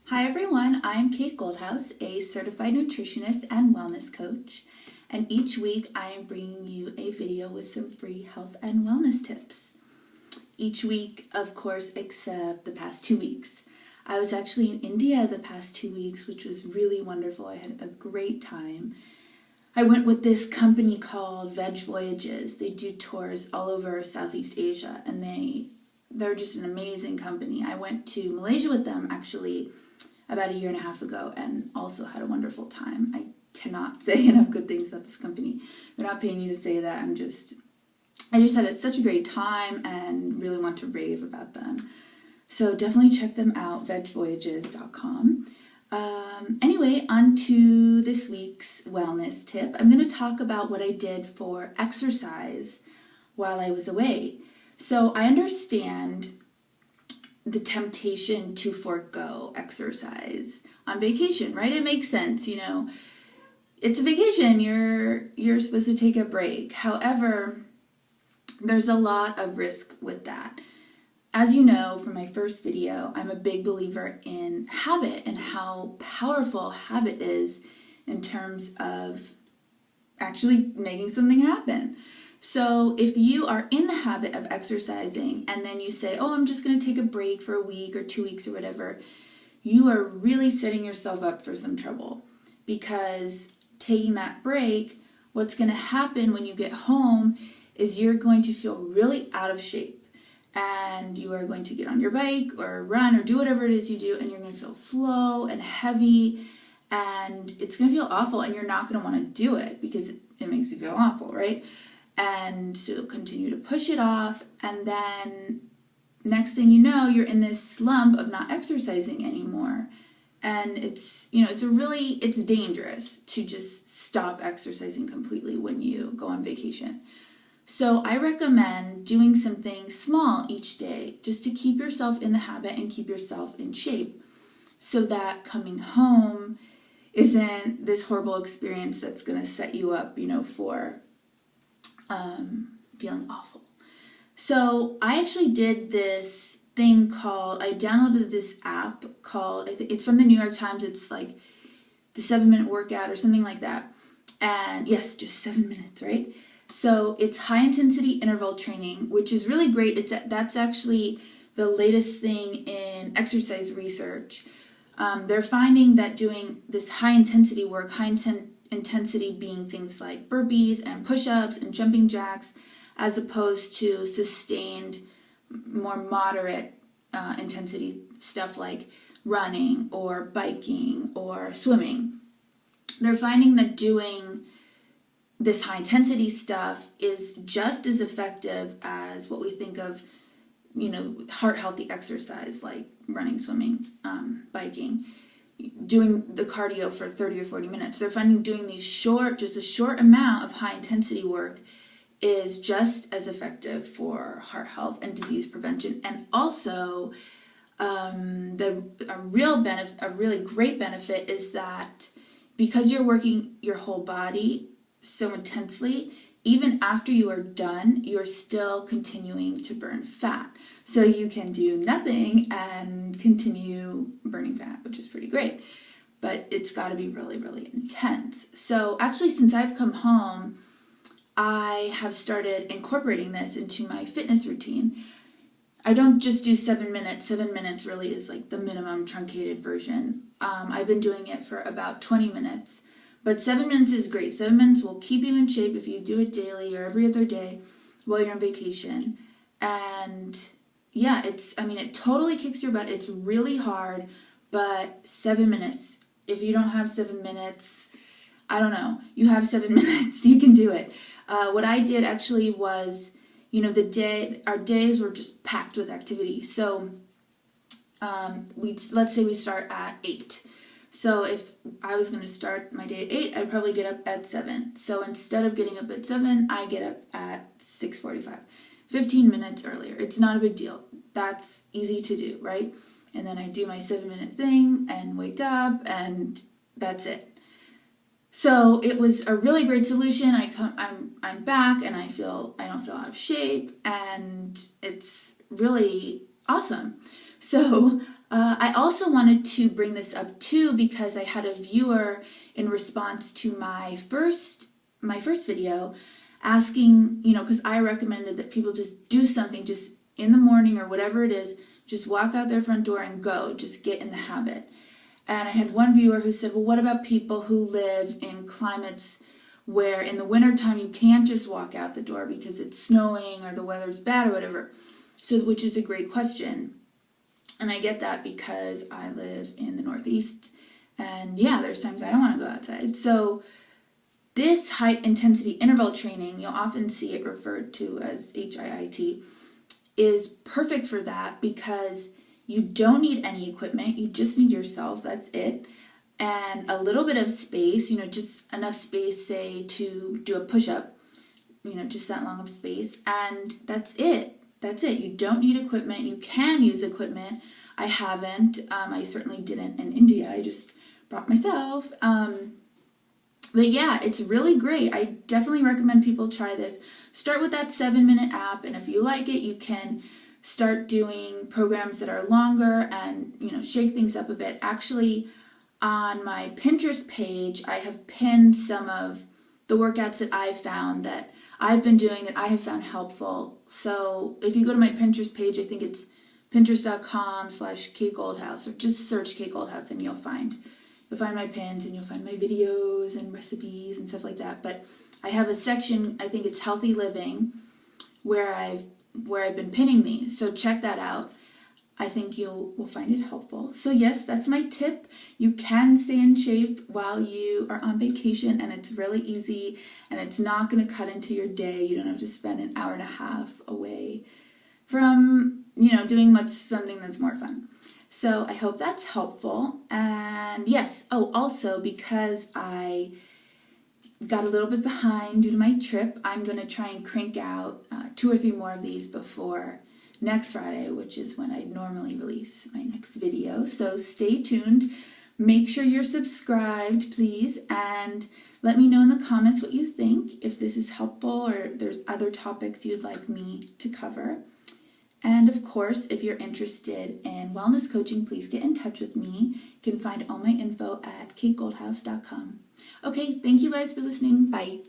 Hi everyone, I'm Kate Goldhouse, a certified nutritionist and wellness coach, and each week I am bringing you a video with some free health and wellness tips. Each week, of course, except the past 2 weeks. I was actually in India the past 2 weeks, which was really wonderful. I had a great time. I went with this company called Veg Voyages. They do tours all over Southeast Asia, and they're just an amazing company. I went to Malaysia with them actually about a year and a half ago and also had a wonderful time. I cannot say enough good things about this company. They're not paying me to say that. I just had such a great time and really want to rave about them. So definitely check them out, vegvoyages.com. Anyway, on to this week's wellness tip. I'm going to talk about what I did for exercise while I was away. So I understand the temptation to forego exercise on vacation, right? It makes sense, it's a vacation, you're supposed to take a break. However, there's a lot of risk with that. As you know from my first video, I'm a big believer in habit and how powerful habit is in terms of actually making something happen. So if you are in the habit of exercising and then you say, oh, I'm just going to take a break for a week or 2 weeks or whatever, you are really setting yourself up for some trouble, because taking that break, what's going to happen when you get home is you're going to feel really out of shape, and you are going to get on your bike or run or do whatever it is you do, and you're going to feel slow and heavy, and it's going to feel awful, and you're not going to want to do it because it makes you feel awful, right? And so you'll continue to push it off, and then next thing you know, you're in this slump of not exercising anymore. And it's dangerous to just stop exercising completely when you go on vacation. So I recommend doing something small each day just to keep yourself in the habit and keep yourself in shape, so that coming home isn't this horrible experience that's going to set you up, for feeling awful. So I actually did this thing I downloaded this app called, it's from the New York Times. It's like the 7-minute workout or something like that. And yes, just 7 minutes, right? So it's high intensity interval training, which is really great. That's actually the latest thing in exercise research. They're finding that doing this high intensity work, intensity being things like burpees and push-ups and jumping jacks, as opposed to sustained, more moderate intensity stuff like running or biking or swimming. They're finding that doing this high intensity stuff is just as effective as what we think of, heart healthy exercise like running, swimming, biking, doing the cardio for 30 or 40 minutes. They're finding doing these just a short amount of high intensity work is just as effective for heart health and disease prevention. And also, a really great benefit is that because you're working your whole body so intensely, even after you are done, you're still continuing to burn fat. So you can do nothing and continue burning fat, which is pretty great. But it's got to be really, really intense. So actually, since I've come home, I have started incorporating this into my fitness routine. I don't just do 7 minutes. 7 minutes really is like the minimum truncated version. I've been doing it for about 20 minutes. But 7 minutes is great. 7 minutes will keep you in shape if you do it daily or every other day while you're on vacation. And yeah, it totally kicks your butt. It's really hard, but 7 minutes. If you don't have 7 minutes, I don't know. You have 7 minutes. You can do it. What I did actually was, our days were just packed with activity. So let's say we start at 8. So if I was going to start my day at 8, I'd probably get up at 7. So instead of getting up at 7, I get up at 6:45, 15 minutes earlier. It's not a big deal. That's easy to do, right? And then I do my 7-minute thing and wake up, and that's it. So it was a really great solution. I'm back, and I don't feel out of shape, and it's really awesome. So I also wanted to bring this up too because I had a viewer in response to my first video asking, because I recommended that people just do something just in the morning or whatever it is, just walk out their front door and go, just get in the habit. And I had one viewer who said, well, what about people who live in climates where in the wintertime you can't just walk out the door because it's snowing or the weather's bad or whatever? So, which is a great question. And I get that because I live in the Northeast. And yeah, there's times I don't want to go outside. So this high intensity interval training, you'll often see it referred to as HIIT, is perfect for that because you don't need any equipment. You just need yourself. That's it. And a little bit of space, just enough space, say, to do a push-up, just that long of space. And that's it. That's it. You don't need equipment. You can use equipment. I haven't. I certainly didn't in India. I just brought myself. But yeah, it's really great. I definitely recommend people try this. Start with that 7-minute app, and if you like it, you can start doing programs that are longer and, shake things up a bit. Actually, on my Pinterest page, I have pinned some of the workouts that I've found that I've been doing that I have found helpful. So if you go to my Pinterest page, I think it's pinterest.com/Kate Goldhouse, or just search Kate Goldhouse and you'll find my pins and you'll find my videos and recipes and stuff like that. But I have a section, I think it's healthy living, where I've been pinning these. So check that out. I think you will find it helpful. So yes, that's my tip. You can stay in shape while you are on vacation, and it's really easy, and it's not going to cut into your day. You don't have to spend an hour and a half away from, doing something that's more fun. So I hope that's helpful. And yes, also because I got a little bit behind due to my trip, I'm going to try and crank out 2 or 3 more of these before next Friday, which is when I normally release my next video. So stay tuned. Make sure you're subscribed, please, and let me know in the comments what you think, if this is helpful or there's other topics you'd like me to cover. And of course, if you're interested in wellness coaching, please get in touch with me. You can find all my info at kategoldhouse.com. Okay, thank you guys for listening. Bye.